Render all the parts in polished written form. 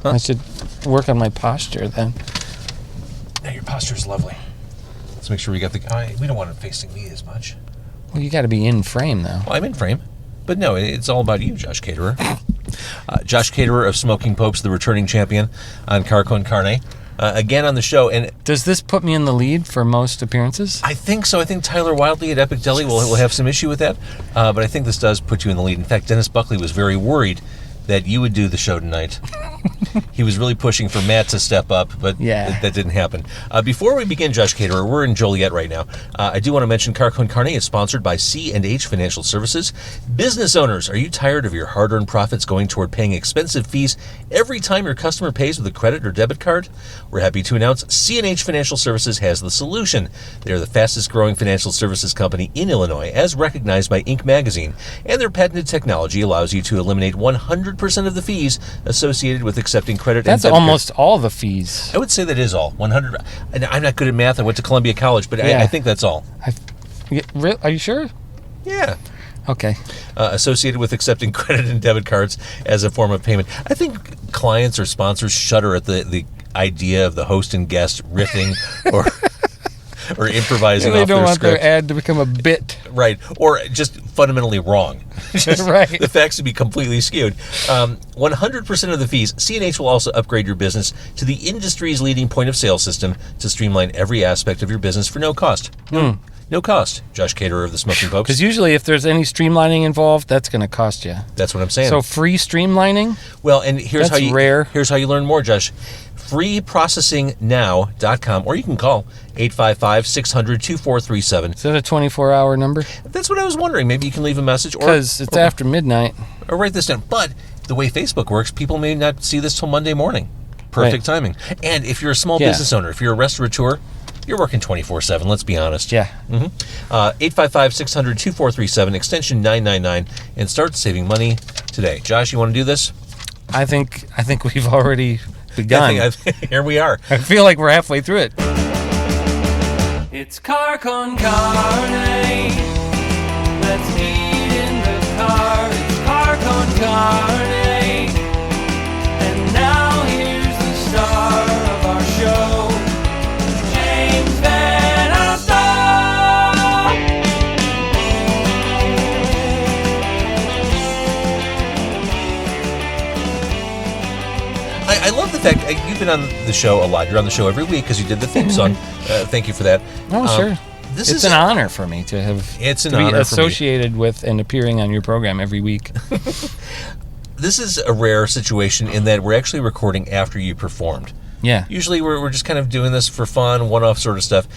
I should work on my posture then. Yeah, your posture is lovely. Let's make sure we got the... we don't want it facing me as much. Well, you got to be in frame, though. Well, I'm in frame. But no, it's all about you, Josh Caterer. Josh Caterer of Smoking Popes, the returning champion on Car Con Carne. Again on the show. And does this put me in the lead for most appearances? I think so. I think Tyler Wildley at Epic Deli will have some issue with that. But I think this does put you in the lead. In fact, Dennis Buckley was very worried that you would do the show tonight. He was really pushing for Matt to step up, but that didn't happen. Before we begin, Josh Caterer, we're in Joliet right now. I do want to mention Car Con Carne is sponsored by C&H Financial Services. Business owners, are you tired of your hard-earned profits going toward paying expensive fees every time your customer pays with a credit or debit card? We're happy to announce C&H Financial Services has the solution. They are the fastest-growing financial services company in Illinois, as recognized by Inc. magazine, and their patented technology allows you to eliminate 100% of the fees associated with accepting credit and debit. That's almost all the fees. I would say that is all. 100. And I'm not good at math. I went to Columbia College, but I think that's all. Are you sure? Yeah. Okay. Associated with accepting credit and debit cards as a form of payment. I think clients or sponsors shudder at the idea of the host and guest riffing or improvising off their script. They don't want their ad to become a bit. Right. Or just fundamentally wrong. Right. The facts to be completely skewed. 100% of the fees. C&H will also upgrade your business to the industry's leading point-of-sale system to streamline every aspect of your business for no cost. No cost. Josh Caterer of the Smoking Popes. Because usually if there's any streamlining involved, that's going to cost you. That's what I'm saying. So free streamlining? Well, and here's that's rare. Here's how you learn more, Josh. freeprocessingnow.com, or you can call 855-600-2437. Is that a 24-hour number? That's what I was wondering. Maybe you can leave a message. Because it's after midnight. Or write this down. But the way Facebook works, people may not see this till Monday morning. Perfect timing. And if you're a small business owner, if you're a restaurateur, you're working 24/7, let's be honest. Yeah. 855-600-2437, extension 999, and start saving money today. Josh, you want to do this? I think we've already begun. Here we are. I feel like we're halfway through it. It's Car Con Carne. Let's eat in the car. It's Car Con Carne. And now here's the star of our show, James Van Alstyne. I love the fact you've been on the show a lot. You're on the show every week because you did the theme song. Thank you for that. Oh, sure. It's an honor for me to be associated with and appearing on your program every week. This is a rare situation in that we're actually recording after you performed. Yeah. Usually we're just kind of doing this for fun, one-off sort of stuff.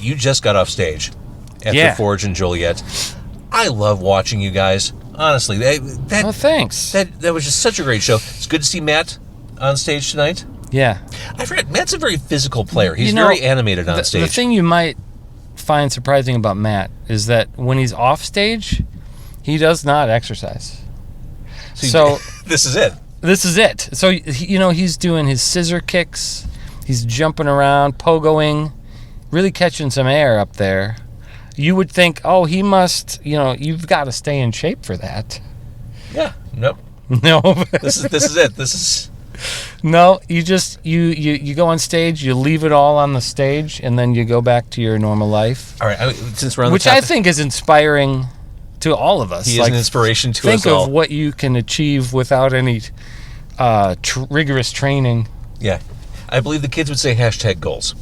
You just got off stage at the Forge in Joliet. I love watching you guys. Honestly, thanks. That was just such a great show. It's good to see Matt on stage tonight. Yeah. I forgot, Matt's a very physical player. He's very animated on stage. The thing you might find surprising about Matt is that when he's off stage, he does not exercise. So this is it. This is it. So, he's doing his scissor kicks. He's jumping around, pogoing, really catching some air up there. You would think, he must, you've got to stay in shape for that. Yeah. Nope. No. This is it. No, you just you go on stage, you leave it all on the stage, and then you go back to your normal life. All right, since we're on which I think is inspiring to all of us. He is an inspiration to us all. Think of what you can achieve without any rigorous training. Yeah, I believe the kids would say #goals.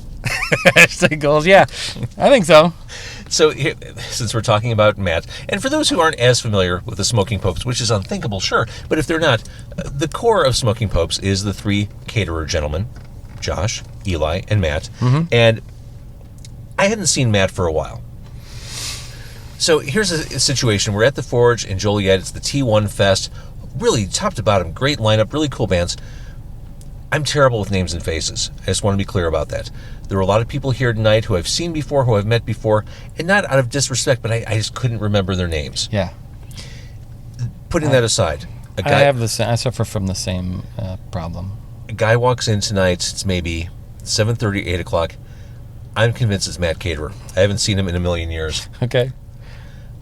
#goals, yeah, I think so. So, since we're talking about Matt, and for those who aren't as familiar with the Smoking Popes, which is unthinkable, sure, but if they're not, the core of Smoking Popes is the three Caterer gentlemen, Josh, Eli, and Matt. Mm-hmm. And I hadn't seen Matt for a while. So here's a situation. We're at the Forge in Joliet. It's the T1 Fest. Really, top to bottom, great lineup, really cool bands. I'm terrible with names and faces. I just want to be clear about that. There were a lot of people here tonight who I've seen before, who I've met before, and not out of disrespect, but I just couldn't remember their names. Yeah. Putting that aside, I suffer from the same problem. A guy walks in tonight. It's maybe 7:30, 8 o'clock. I'm convinced it's Matt Caterer. I haven't seen him in a million years. Okay.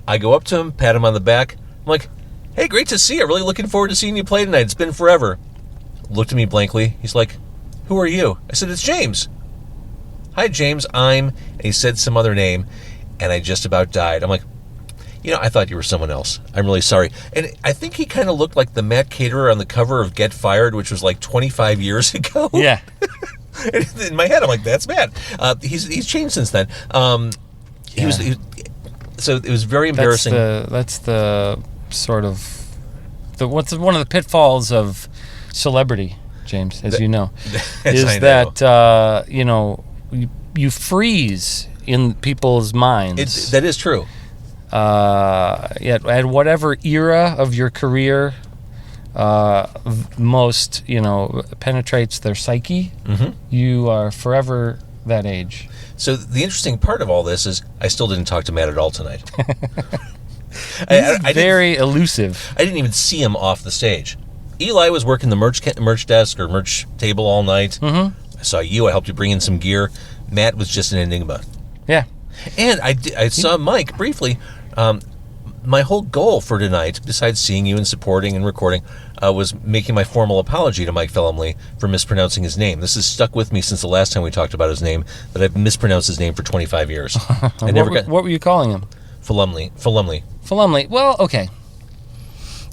I go up to him, pat him on the back. I'm like, "Hey, great to see you. Really looking forward to seeing you play tonight. It's been forever." looked at me blankly. He's like, "Who are you?" I said, "It's James." "Hi, James, I'm..." And he said some other name, and I just about died. I'm like, I thought you were someone else. I'm really sorry. And I think he kind of looked like the Matt Caterer on the cover of Get Fired, which was like 25 years ago. Yeah. In my head, I'm like, that's Matt. He's changed since then. So it was very embarrassing. That's the sort of what's one of the pitfalls of celebrity, James, as you know, is that you freeze in people's minds. That is true. At whatever era of your career most penetrates their psyche, you are forever that age. So the interesting part of all this is I still didn't talk to Matt at all tonight. I very elusive. I didn't even see him off the stage. Eli was working the merch desk or merch table all night. I saw you. I helped you bring in some gear. Matt was just an enigma. Yeah. And I saw Mike briefly. My whole goal for tonight, besides seeing you and supporting and recording, was making my formal apology to Mike Felumlee for mispronouncing his name. This has stuck with me since the last time we talked about his name, that I've mispronounced his name for 25 years. What were you calling him? Felumlee. Well, okay.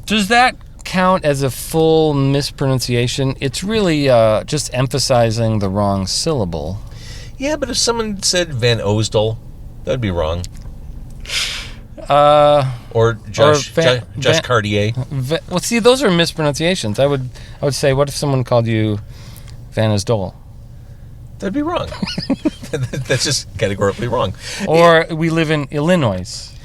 Does that count as a full mispronunciation? It's really just emphasizing the wrong syllable. Yeah, but if someone said Van Oosdal, that would be wrong. Or Josh Cartier. Well, see, those are mispronunciations. I would say, what if someone called you Van Oosdal? That'd be wrong. That's just categorically wrong. Or we live in Illinois.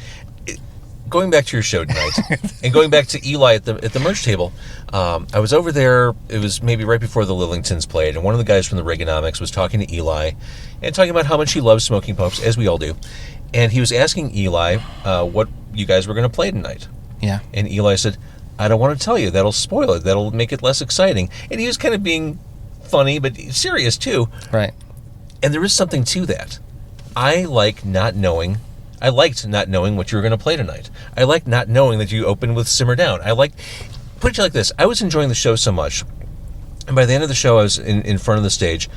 Going back to your show tonight, and going back to Eli at the merch table, I was over there. It was maybe right before the Lillingtons played, and one of the guys from the Reaganomics was talking to Eli and talking about how much he loves smoking popes, as we all do. And he was asking Eli what you guys were going to play tonight. Yeah. And Eli said, "I don't want to tell you. That'll spoil it. That'll make it less exciting." And he was kind of being funny, but serious too. Right. And there is something to that. I liked not knowing what you were going to play tonight. I liked not knowing that you opened with Simmer Down. Put it like this. I was enjoying the show so much. And by the end of the show, I was in front of the stage.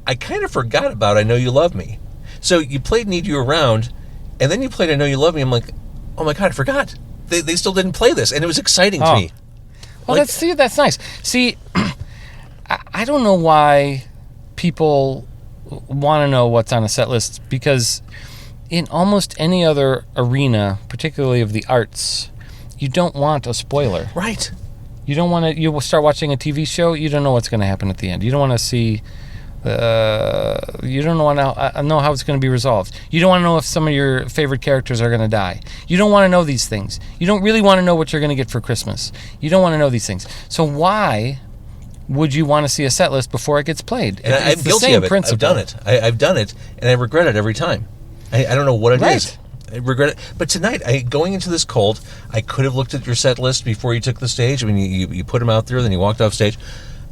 I kind of forgot about I Know You Love Me. So you played Need You Around, and then you played I Know You Love Me. I'm like, oh my God, I forgot. They still didn't play this, and it was exciting to me. Well, that's nice. See, I don't know why people want to know what's on a set list, because in almost any other arena, particularly of the arts, you don't want a spoiler. Right. You don't want to. You will start watching a TV show. You don't know what's going to happen at the end. You don't want to see. You don't want to know how it's going to be resolved. You don't want to know if some of your favorite characters are going to die. You don't want to know these things. You don't really want to know what you're going to get for Christmas. You don't want to know these things. So why would you want to see a set list before it gets played? And I'm guilty of it. Principle. I've done it. I've done it, and I regret it every time. I don't know what it is. I regret it. But tonight, going into this cold, I could have looked at your set list before you took the stage. I mean, you put them out there, then you walked off stage.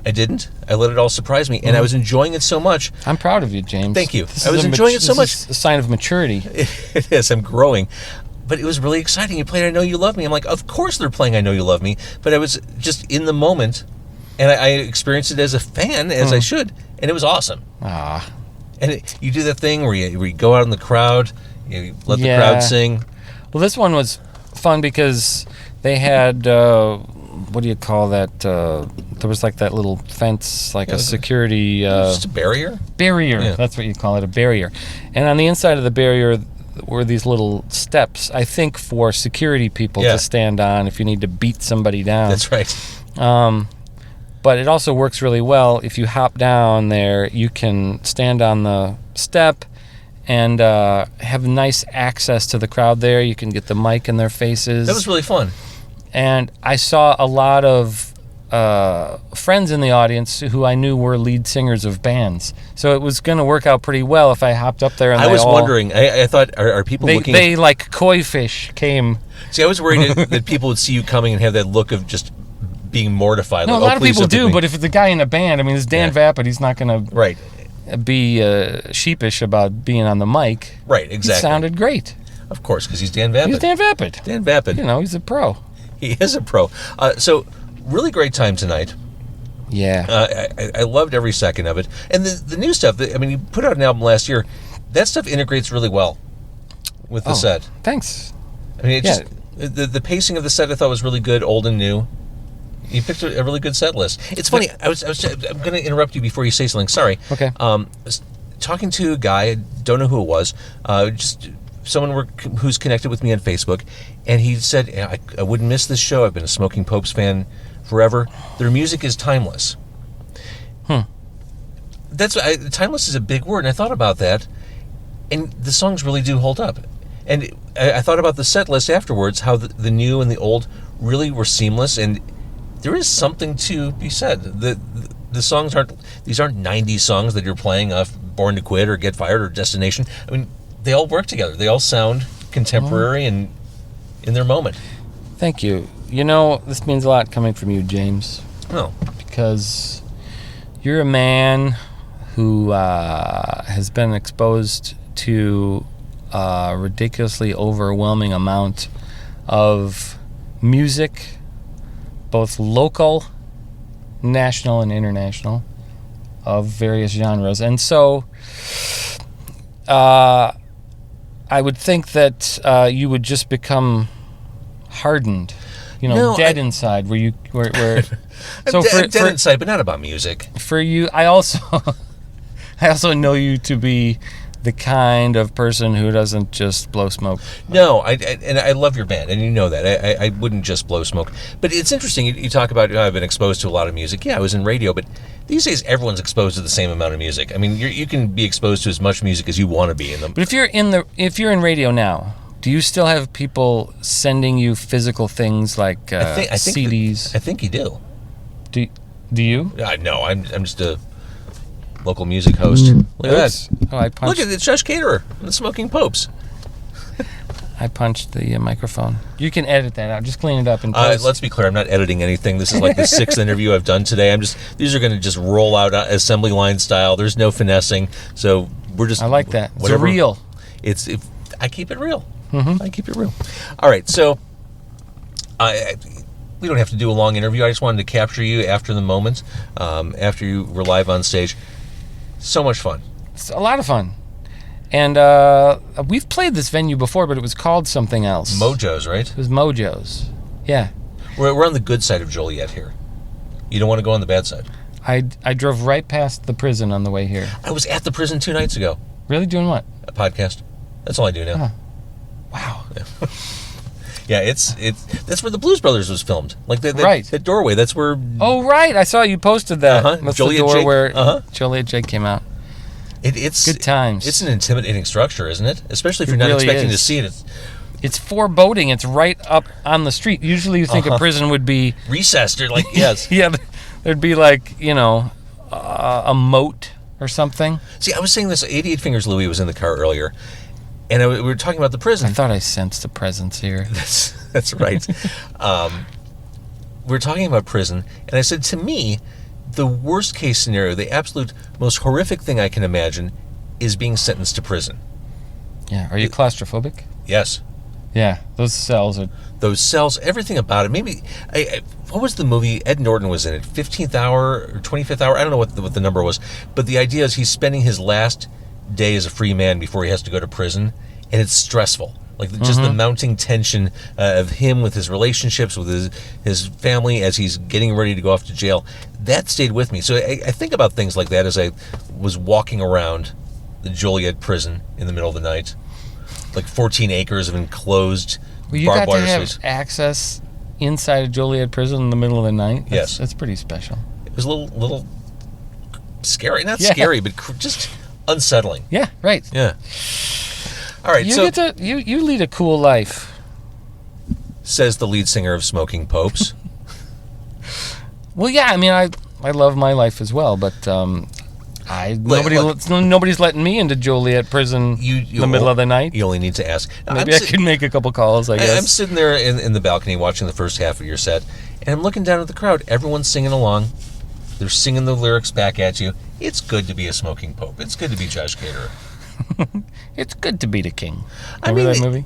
I didn't. I let it all surprise me, and I was enjoying it so much. I'm proud of you, James. Thank you. I was enjoying it so much. It's a sign of maturity. It is. I'm growing. But it was really exciting. You played I Know You Love Me. I'm like, of course they're playing I Know You Love Me. But I was just in the moment, and I experienced it as a fan, as I should, and it was awesome. And you do that thing where you go out in the crowd, you let the crowd sing. Well, this one was fun because they had, what do you call that? There was like that little fence, like a security... just a barrier? Barrier, yeah. That's what you call it, a barrier. And on the inside of the barrier were these little steps, I think, for security people to stand on if you need to beat somebody down. That's right. But it also works really well. If you hop down there, you can stand on the step and have nice access to the crowd there. You can get the mic in their faces. That was really fun. And I saw a lot of friends in the audience who I knew were lead singers of bands. So it was going to work out pretty well if I hopped up there and I was wondering. I thought, are people looking... They like koi fish came... See, I was worried that people would see you coming and have that look of just being mortified. No, like, a lot of people do, but if it's a guy in a band, I mean, it's Dan Vapid, he's not going to be sheepish about being on the mic. Right, exactly. He sounded great. Of course, because he's Dan Vapid. He's Dan Vapid. Dan Vapid. You know, he's a pro. He is a pro. So, really great time tonight. Yeah. I loved every second of it. And the new stuff, you put out an album last year. That stuff integrates really well with the set. Thanks. I mean, the pacing of the set I thought was really good, old and new. You picked a really good set list. It's funny. I'm going to interrupt you before you say something. Sorry. Okay. I was talking to a guy. I don't know who it was. Just someone who's connected with me on Facebook, and he said, I wouldn't miss this show. I've been a Smoking Popes fan forever. Their music is timeless. Timeless is a big word, and I thought about that, and the songs really do hold up. And I thought about the set list afterwards, how the new and the old really were seamless, and there is something to be said. The songs aren't 90s songs that you're playing off Born to Quit or Get Fired or Destination. I mean, they all work together. They all sound contemporary and in their moment. Thank you. You know, this means a lot coming from you, James. Oh. Because you're a man who has been exposed to a ridiculously overwhelming amount of music, both local, national, and international, of various genres. And so I would think that you would just become hardened, dead inside, where so dead inside, but not about music. For you, I also know you to be the kind of person who doesn't just blow smoke. No, and I love your band, and you know that. I wouldn't just blow smoke. But it's interesting, you talk about, I've been exposed to a lot of music. Yeah, I was in radio, but these days everyone's exposed to the same amount of music. I mean, you can be exposed to as much music as you want to be in them. But if you're in radio now, do you still have people sending you physical things like I think CDs? I think you do. Do you? No, I'm just a local music host. Look at that. Oh, I punched. Look at it, Josh Caterer, the Smoking Popes. I punched the microphone. You can edit that out. Just clean it up and post. Let's be clear. I'm not editing anything. This is like the 6th interview I've done today. These are going to just roll out assembly line style. There's no finessing. So we're just. I like that. Whatever. It's real. I keep it real. Mm-hmm. I keep it real. All right. So we don't have to do a long interview. I just wanted to capture you after the moment, after you were live on stage. So much fun. It's a lot of fun. And we've played this venue before, but it was called something else. Mojo's, right? It was Mojo's. Yeah. We're on the good side of Joliet here. You don't want to go on the bad side. I drove right past the prison on the way here. I was at the prison 2 nights ago. Really? Doing what? A podcast. That's all I do now. Huh. Wow. Yeah, it's that's where the Blues Brothers was filmed. Like that doorway. That's where. Oh right, I saw you posted that. That's Joliet the door Jake, where Joliet Jake came out. It's good times. It's an intimidating structure, isn't it? Especially if you're not expecting to see it. It's foreboding. It's right up on the street. Usually, you think a prison would be recessed or like yes. Yeah, there'd be like a moat or something. See, I was saying this. 88 Fingers Louie was in the car earlier. And we were talking about the prison. I thought I sensed a presence here. That's right. We were talking about prison, and I said, to me, the worst case scenario, the absolute most horrific thing I can imagine, is being sentenced to prison. Yeah. Are you claustrophobic? Yes. Yeah. Those cells, everything about it. Maybe, what was the movie? Ed Norton was in it. 15th Hour or 25th Hour? I don't know what the number was. But the idea is he's spending his last day as a free man before he has to go to prison, and it's stressful. Like just the mounting tension of him with his relationships with his family as he's getting ready to go off to jail. That stayed with me. So I think about things like that as I was walking around the Joliet prison in the middle of the night, like 14 acres of enclosed barbed wire suites. Access inside a Joliet prison in the middle of the night. Yes, that's pretty special. It was a little scary, not scary, but just unsettling. Yeah, right. Yeah. All right, you lead a cool life, says the lead singer of Smoking Popes. Well, yeah, I mean, I love my life as well, but nobody's letting me into Joliet prison in the middle of the night. You only need to ask. Maybe I could make a couple calls, I guess. I'm sitting there in the balcony watching the first half of your set, and I'm looking down at the crowd. Everyone's singing along. They're singing the lyrics back at you. It's good to be a Smoking Pope. It's good to be Josh Caterer. It's good to be the king. Remember that movie?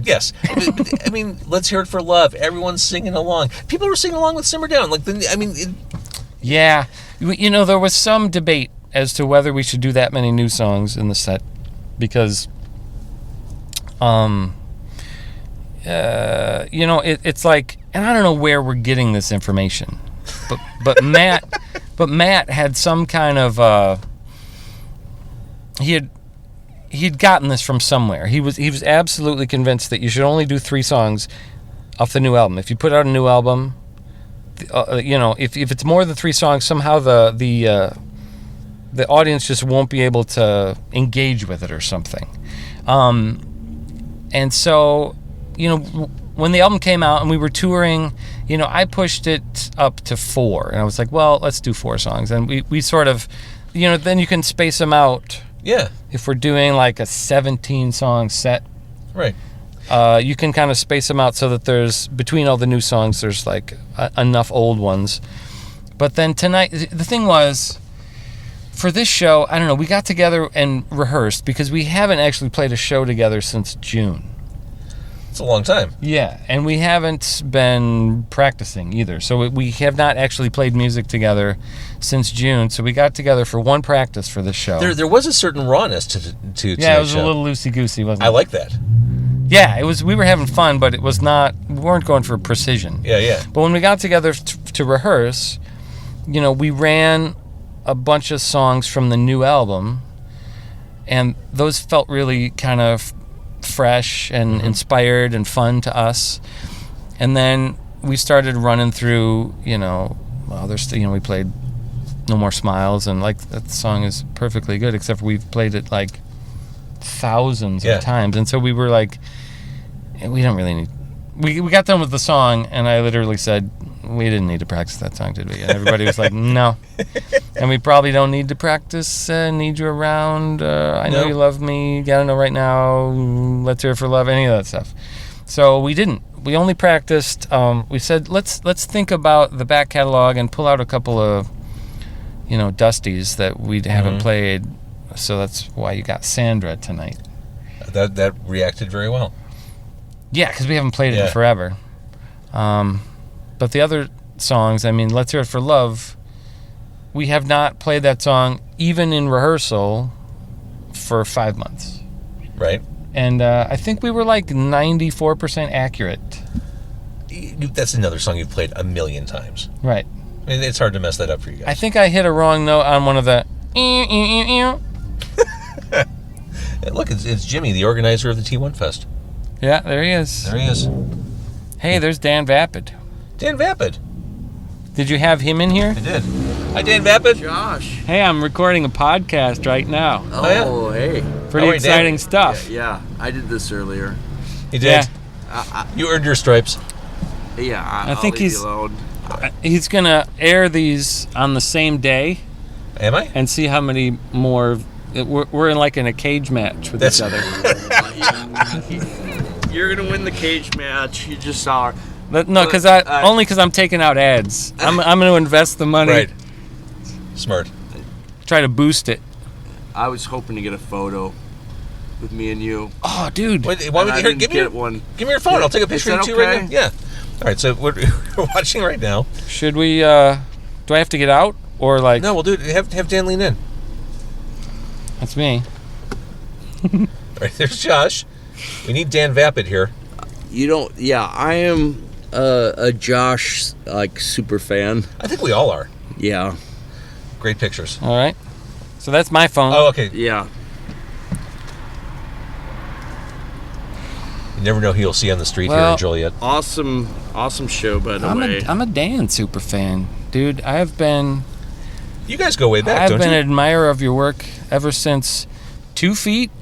Yes. I mean, let's hear it for love. Everyone's singing along. People were singing along with Simmer Down. Yeah. There was some debate as to whether we should do that many new songs in the set because, it's like, and I don't know where we're getting this information, but Matt had some kind of, he'd gotten this from somewhere. He was absolutely convinced that you should only do 3 songs off the new album. If you put out a new album, if it's more than 3 songs, somehow the audience just won't be able to engage with it or something. And so, when the album came out and we were touring, I pushed it up to 4, and I was like, well, let's do 4 songs, and we sort of, then you can space them out. Yeah. If we're doing like a 17-song set, right, you can kind of space them out so that there's, between all the new songs, there's like enough old ones. But then tonight, the thing was, for this show, I don't know, we got together and rehearsed because we haven't actually played a show together since June. It's a long time. Yeah, and we haven't been practicing either. So we have not actually played music together since June. So we got together for one practice for this show. There was a certain rawness to yeah, it was show. a little loosey goosey, wasn't it? I like that. Yeah, it was. We were having fun, but it was not. We weren't going for precision. Yeah. But when we got together to rehearse, we ran a bunch of songs from the new album, and those felt really kind of fresh and inspired and fun to us. And then we started running through, we played No More Smiles, and like that song is perfectly good, except we've played it like thousands of times. And so we were like, we don't really need. We got done with the song, and I literally said, we didn't need to practice that song, did we? And everybody was like, no. And we probably don't need to practice Need You Around, I Know You Love Me, Gotta Know Right Now, Let's Hear It For Love, any of that stuff. So we didn't. We only practiced, we said, let's think about the back catalog and pull out a couple of, dusties that we haven't played. So that's why you got Sandra tonight. That reacted very well. Yeah, because we haven't played it in forever. But the other songs, Let's Hear It For Love, we have not played that song even in rehearsal for 5 months. Right. And I think we were like 94% accurate. That's another song you've played a million times. Right. It's hard to mess that up for you guys. I think I hit a wrong note on one of the... Look, it's Jimmy, the organizer of the T1 Fest. Yeah, there he is. There he is. Hey, there's Dan Vapid. Dan Vapid. Did you have him in here? I did. Hi, Dan Vapid. Josh. Hey, I'm recording a podcast right now. Oh, hey. Pretty exciting stuff. Yeah, I did this earlier. You did? Yeah. You earned your stripes. Yeah, I think leave you alone. he's going to air these on the same day. Am I? And see how many more... We're in like in a cage match with each other. You're going to win the cage match. You just saw her. No, because only because I'm taking out ads. I'm going to invest the money. Right. Smart. Try to boost it. I was hoping to get a photo with me and you. Oh, dude. Wait, give me your phone. I'll take a picture of you right now. Yeah. All right, so we're watching right now. Should we, do I have to get out? Or like... No, we'll do it. Have Dan lean in. That's me. All right, there's Josh. We need Dan Vapid here. I am a Josh, super fan. I think we all are. Yeah. Great pictures. All right. So that's my phone. Oh, okay. Yeah. You never know who you'll see on the street here in Joliet. Awesome show, by the way. I'm a Dan super fan. Dude, I have been... You guys go way back, don't you? I've been an admirer of your work ever since 2 Feet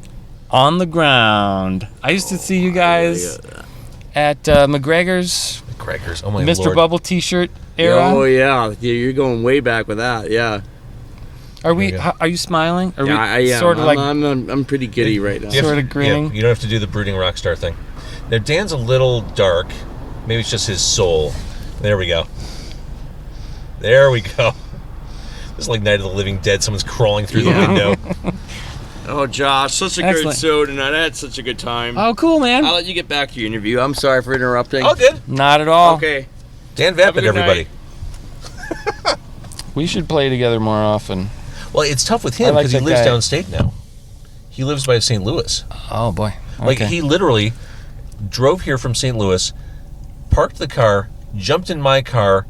on the Ground. I used to see you guys at McGregor's. Oh, my Mr. Lord. Bubble t-shirt era. Oh, yeah. You're going way back with that, yeah. Are you smiling? Are I am. Sort of I'm pretty giddy right now. Sort of grinning? Yeah, you don't have to do the brooding rock star thing. Now, Dan's a little dark. Maybe it's just his soul. There we go. There we go. This is like Night of the Living Dead. Someone's crawling through the window. Oh, Josh, such a great show tonight. I had such a good time. Oh, cool, man. I'll let you get back to your interview. I'm sorry for interrupting. Oh, good. Not at all. Okay. Dan Vapid, everybody. We should play together more often. Well, it's tough with I him like because he that lives guy. downstate now. He lives by St. Louis. Oh, boy. Like, Okay. he literally drove here from St. Louis, parked the car, jumped in my car,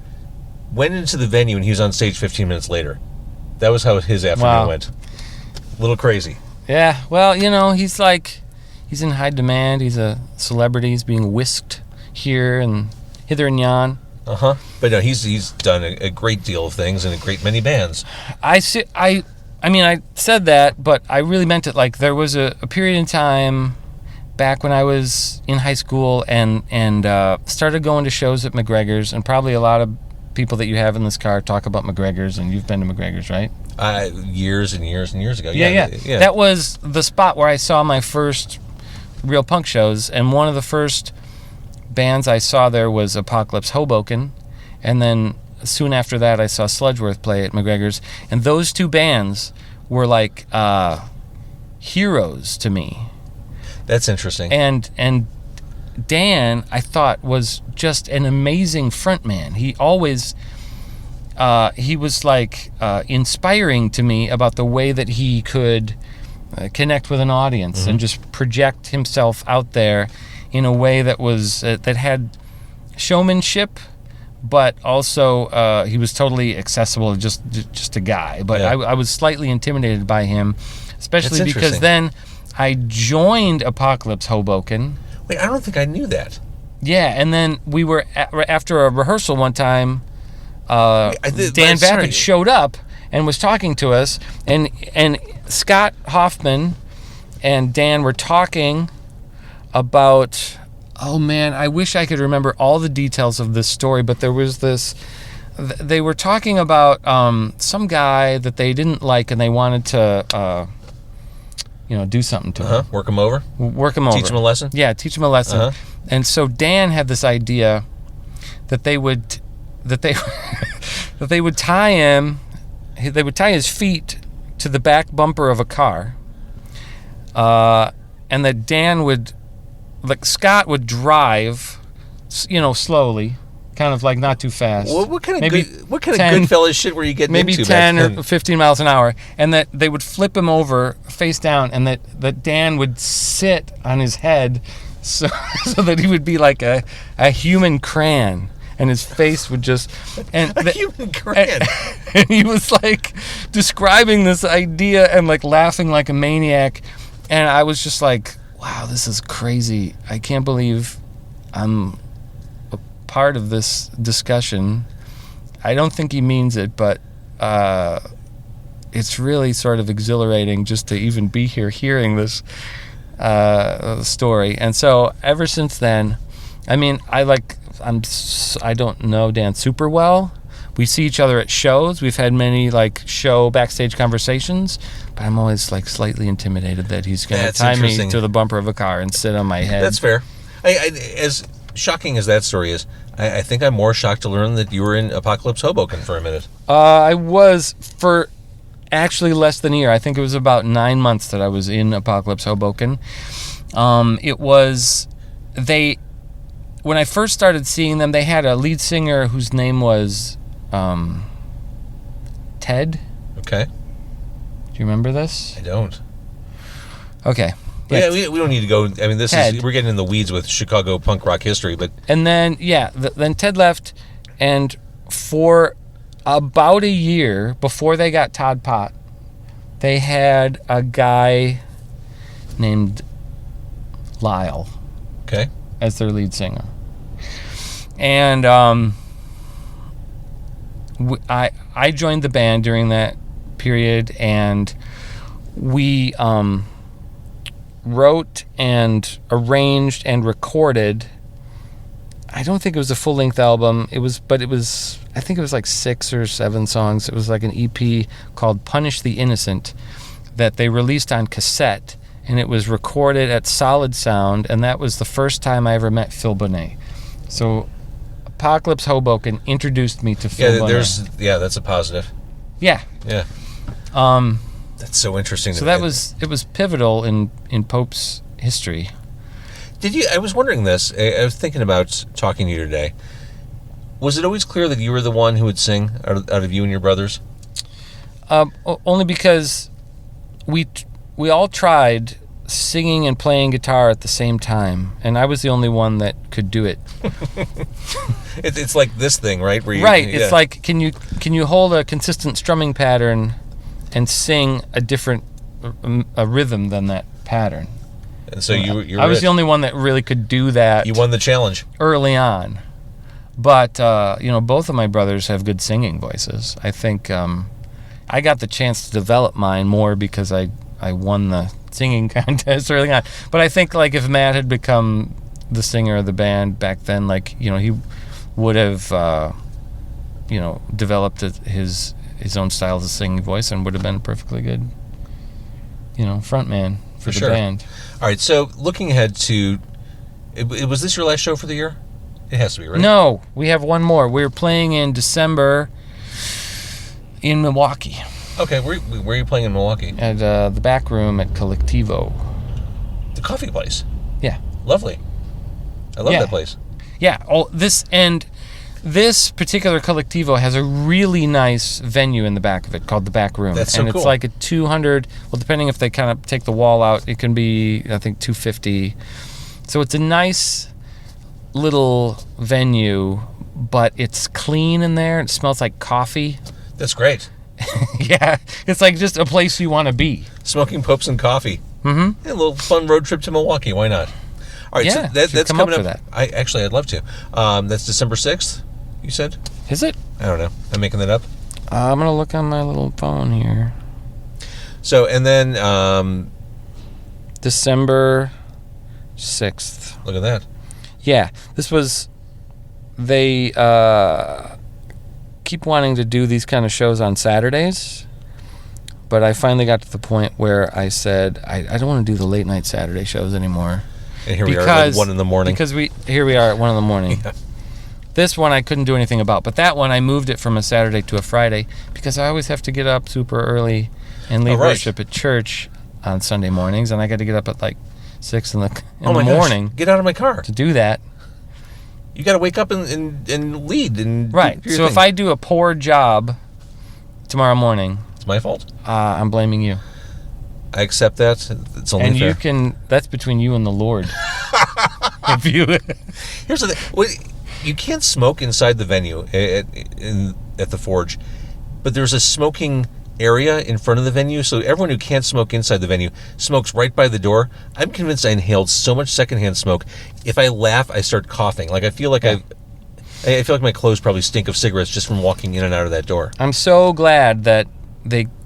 went into the venue, and he was on stage 15 minutes later. That was how his afternoon Wow. went. A little crazy. Yeah, well, he's in high demand. He's a celebrity. He's being whisked here and hither and yon. Uh-huh. But no, he's done a great deal of things in a great many bands. I said that, but I really meant it. Like, there was a period in time back when I was in high school and started going to shows at McGregor's, and probably a lot of people that you have in this car talk about McGregor's, and you've been to McGregor's, right? Years and years and years ago. Yeah. That was the spot where I saw my first real punk shows, and one of the first bands I saw there was Apocalypse Hoboken, and then soon after that I saw Sludgeworth play at McGregor's, and those two bands were like heroes to me. That's interesting. And Dan, I thought, was just an amazing frontman. He always he was like inspiring to me about the way that he could connect with an audience and just project himself out there in a way that was that had showmanship, but also he was totally accessible, just a guy. But Yeah. I was slightly intimidated by him, especially That's because interesting. then I joined Apocalypse Hoboken. Wait, I don't think I knew that. Yeah, and then we were after a rehearsal one time. Dan sorry. Vapid showed up and was talking to us, and Scott Hoffman and Dan were talking about. Oh man, I wish I could remember all the details of this story, but there was this. They were talking about some guy that they didn't like, and they wanted to, do something to him, Work him over? work him over, Teach him a lesson? Yeah, teach him a lesson. Uh-huh. And so Dan had this idea that they would that they would tie him. They would tie his feet to the back bumper of a car, and that Dan would, like Scott would drive, slowly, kind of like not too fast. Well, what kind of Maybe good 10 Goodfellas shit were you getting maybe into 10 back then? or 15 miles an hour, and that they would flip him over face down, and that Dan would sit on his head so that he would be like a human crayon, and his face would just... And A human crayon. and he was like describing this idea and like laughing like a maniac, and I was just like, wow, this is crazy. I can't believe I'm a part of this discussion. I don't think he means it, but it's really sort of exhilarating just to even be here hearing this story. And so ever since then, I mean, I don't know Dan super well. We see each other at shows. We've had many like show backstage conversations, but I'm always like slightly intimidated that he's going to That's tie me interesting. to the bumper of a car and sit on my head. That's fair. As shocking as that story is, I think I'm more shocked to learn that you were in Apocalypse Hoboken for a minute. I was for actually less than a year. I think it was about 9 months that I was in Apocalypse Hoboken. It was when I first started seeing them, they had a lead singer whose name was Ted. Okay. Do you remember this? I don't. Okay. Yeah, we don't need to go. I mean, Ted. we're getting in the weeds with Chicago punk rock history, but And then, then Ted left, and for about a year before they got Todd Pott, they had a guy named Lyle okay. as their lead singer. And I joined the band during that period, and we wrote and arranged and recorded. I don't think it was a full-length album. I think it was like 6 or 7 songs. It was like an EP called Punish the Innocent that they released on cassette, and it was recorded at Solid Sound, and that was the first time I ever met Phil Bonet. So Apocalypse Hoboken introduced me to Phil Bonet. That's a positive. Yeah. Yeah. That's so interesting. So it was pivotal in Pope's history. I was wondering this. I was thinking about talking to you today. Was it always clear that you were the one who would sing out of you and your brothers? Only because we all tried singing and playing guitar at the same time, and I was the only one that could do it. It's like this thing, right? Where It's like, can you hold a consistent strumming pattern and sing a different a rhythm than that pattern? And so I was the only one that really could do that. You won the challenge early on. But, both of my brothers have good singing voices. I think I got the chance to develop mine more because I won the singing contest early on. But I think, like, if Matt had become the singer of the band back then, like, he would have, developed his own style of singing voice and would have been a perfectly good, front man for the band. All right, so looking ahead to... was this your last show for the year? It has to be, right? No, we have one more. We're playing in December in Milwaukee. Okay, where are you playing in Milwaukee? At the back room at Collectivo. The coffee place? Yeah. Lovely. I love that place. Yeah. This particular Collectivo has a really nice venue in the back of it called the back room. That's so cool. And it's like a 200, well, depending if they kind of take the wall out, it can be, I think, 250. So it's a nice little venue, but it's clean in there. It smells like coffee. That's great. Yeah, it's like just a place you want to be. Smoking popes and coffee. Mm-hmm. Yeah, a little fun road trip to Milwaukee. Why not? All right, yeah, so that's coming up. That. I'd love to. That's December 6th, you said? Is it? I don't know. I'm making that up. I'm going to look on my little phone here. So, and then... December 6th. Look at that. Yeah, this was... They keep wanting to do these kind of shows on Saturdays, but I finally got to the point where I said, I don't want to do the late night Saturday shows anymore. And here we are at 1 in the morning. Because here we are at 1 in the morning. Yeah. This one I couldn't do anything about, but that one I moved it from a Saturday to a Friday because I always have to get up super early and lead worship at church on Sunday mornings, and I got to get up at like 6 in the morning. Gosh. Get out of my car. To do that. You got to wake up and lead. And right. So if I do a poor job tomorrow morning... It's my fault. I'm blaming you. I accept that. It's only fair. And that's between you and the Lord. Here's the thing. You can't smoke inside the venue at the Forge, but there's a smoking area in front of the venue, so everyone who can't smoke inside the venue smokes right by the door. I'm convinced I inhaled so much secondhand smoke. If I laugh, I start coughing. Like I feel like I feel like my clothes probably stink of cigarettes just from walking in and out of that door. I'm so glad that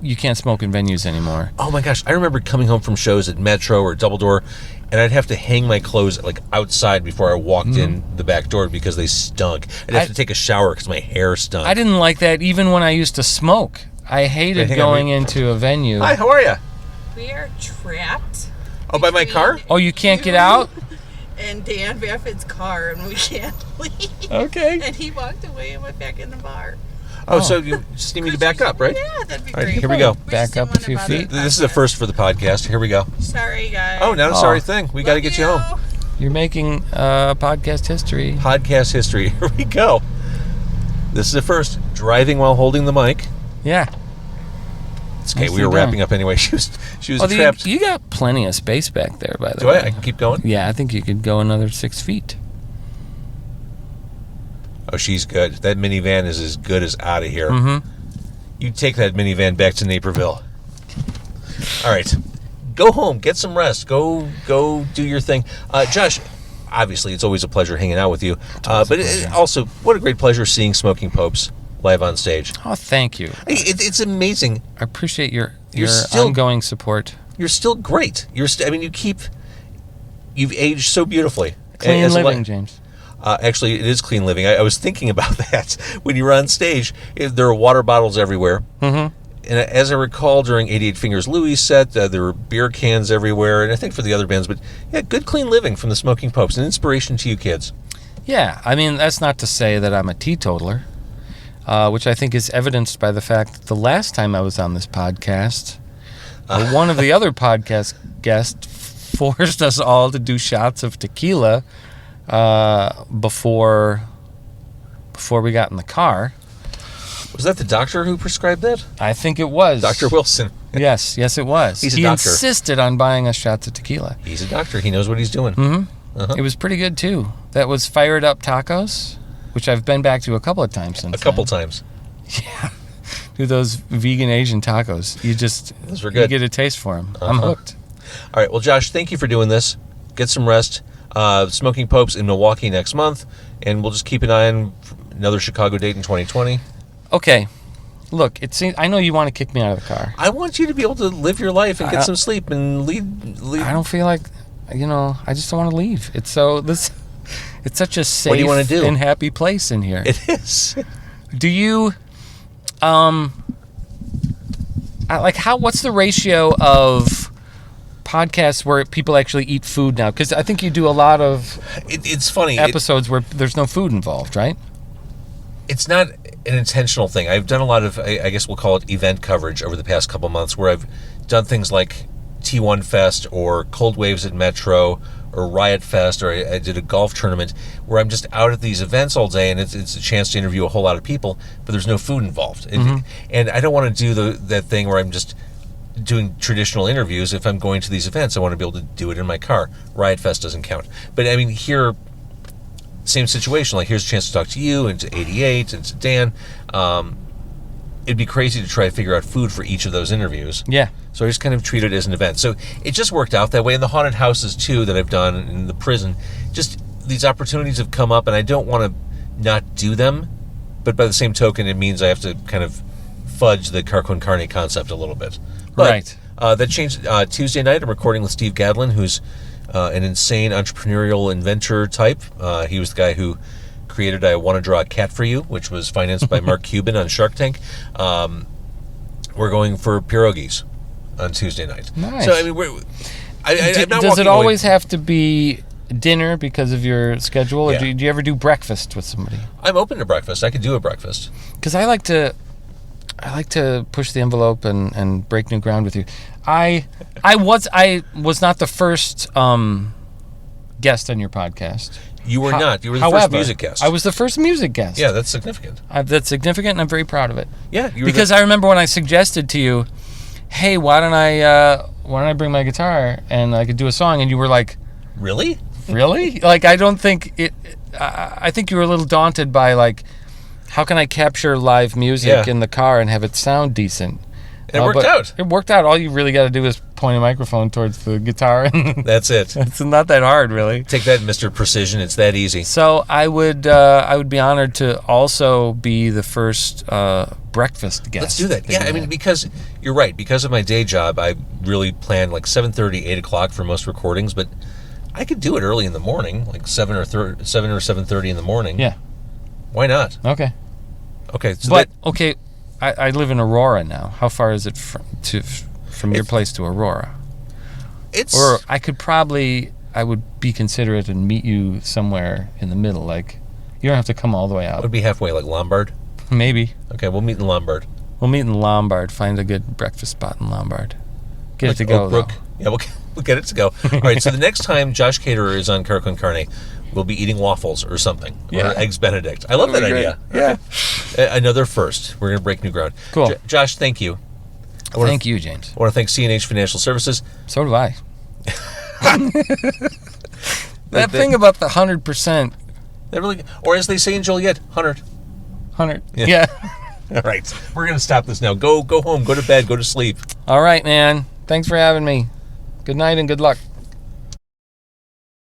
you can't smoke in venues anymore. Oh my gosh, I remember coming home from shows at Metro or Double Door, and I'd have to hang my clothes like outside before I walked in the back door because they stunk. I'd have to take a shower because my hair stunk. I didn't like that even when I used to smoke. I hated going into a venue. Hi, how are you? We are trapped. Oh, by my car? Oh, you can't get out? And Dan Vapid's car, and we can't leave. Okay. And he walked away and went back in the bar. Oh, so you just need me to back up, right? Yeah, that'd be All right, great. here we go. Back up a few feet. This is a first for the podcast. Here we go. Sorry, guys. Oh, not a sorry thing. We got to get you home. You're making podcast history. Podcast history. Here we go. This is a first. Driving while holding the mic. Yeah. It's okay. We were wrapping up anyway. She was trapped. You got plenty of space back there, by the Do way. I can keep going? Yeah, I think you could go another 6 feet. Oh, she's good. That minivan is as good as out of here. Mm-hmm. You take that minivan back to Naperville. All right. Go home. Get some rest. Go do your thing. Josh, obviously, it's always a pleasure hanging out with you. But also, what a great pleasure seeing Smoking Popes live on stage. Oh, thank you. It's amazing. I appreciate your still, ongoing support. You're still great. You've aged so beautifully. Clean living, James. Actually, it is clean living. I was thinking about that when you were on stage. There are water bottles everywhere. Mm-hmm. And as I recall, during 88 Fingers Louis' set, there were beer cans everywhere, and I think for the other bands. But yeah, good clean living from the Smoking Popes. An inspiration to you kids. Yeah, I mean, that's not to say that I'm a teetotaler, which I think is evidenced by the fact that the last time I was on this podcast, one of the other podcast guests forced us all to do shots of tequila before before we got in the car. Was that the doctor who prescribed that? I think it was. Dr. Wilson. Yes, it was. He's a he doctor. insisted on buying us shots of tequila. He's a doctor. He knows what he's doing. It was pretty good, too. That was Fired Up Tacos, which I've been back to a couple of times since A couple then. times. Yeah. Do those vegan Asian tacos. Those were You good. get a taste for them. I'm hooked. All right. Well, Josh, thank you for doing this. Get some rest. Smoking Popes in Milwaukee next month, and we'll just keep an eye on another Chicago date in 2020. Okay. Look, it seems I know you want to kick me out of the car. I want you to be able to live your life and get some sleep and lead. I don't feel like, I just don't want to leave. It's such a safe What do you want to do? and happy place in here. It is. Do you, what's the ratio of podcasts where people actually eat food now? Because I think you do a lot of It's funny. episodes where there's no food involved, right? It's not an intentional thing. I've done a lot of, I guess we'll call it event coverage over the past couple months, where I've done things like T1 Fest or Cold Waves at Metro or Riot Fest, or I did a golf tournament where I'm just out at these events all day, and it's a chance to interview a whole lot of people, but there's no food involved. And I don't want to do that thing where I'm just doing traditional interviews. If I'm going to these events, I want to be able to do it in my car. Riot Fest doesn't count. But I mean, here, same situation. Like, here's a chance to talk to you and to 88 and to Dan. It'd be crazy to try to figure out food for each of those interviews. Yeah. So I just kind of treat it as an event. So it just worked out that way. And the haunted houses, too, that I've done in the prison, just these opportunities have come up, and I don't want to not do them. But by the same token, it means I have to kind of fudge the Car Con Carne concept a little bit. But, Right. That changed. Tuesday night, I'm recording with Steve Gadlin, who's an insane entrepreneurial inventor type. He was the guy who created I Want to Draw a Cat for You, which was financed by Mark Cuban on Shark Tank. We're going for pierogies on Tuesday night. Nice. So, I mean, I'm not Does walking it always have to be dinner because of your schedule, or Yeah. do you ever do breakfast with somebody? I'm open to breakfast. I could do a breakfast. Because I like to push the envelope and break new ground with you. I was not the first guest on your podcast. You were not. You were the However, first music guest. I was the first music guest. Yeah, that's significant. That's significant, and I'm very proud of it. Yeah, you were Because I remember when I suggested to you, hey, why don't I bring my guitar and I could do a song, and you were like, really? really? Like, I don't think it. I think you were a little daunted by, like, how can I capture live music in the car and have it sound decent? And it worked out. It worked out. All you really got to do is point a microphone towards the guitar, and That's it. it's not that hard, really. Take that, Mr. Precision. It's that easy. So I would be honored to also be the first breakfast guest. Let's do that. you Yeah, I had. mean, because you're right. Because of my day job, I really plan like 7:30, 8 o'clock for most recordings, but I could do it early in the morning, like 7 or 7:30 in the morning. Yeah. Why not? Okay. Okay. So But okay, I live in Aurora now. How far is it from your place to Aurora? it's Or I would be considerate and meet you somewhere in the middle. Like, you don't have to come all the way out. would be halfway, like Lombard. Maybe. Okay, we'll meet in Lombard. We'll meet in Lombard. Find a good breakfast spot in Lombard. Get Like it to go, Oak Brook. though. Yeah, we'll get it to go. All right, so the next time Josh Caterer is on Car Con Carne, we'll be eating waffles or something. Yeah. Or Eggs Benedict. I love that That'd be idea. great. Yeah. Another first. We're going to break new ground. Cool. Josh, thank you. Thank you, James. I want to thank C&H Financial Services. So do I. That thing about the 100%. That really, or as they say in Joliet, 100. 100. Yeah. Yeah. All right, we're going to stop this now. Go home, go to bed, go to sleep. All right, man. Thanks for having me. Good night and good luck.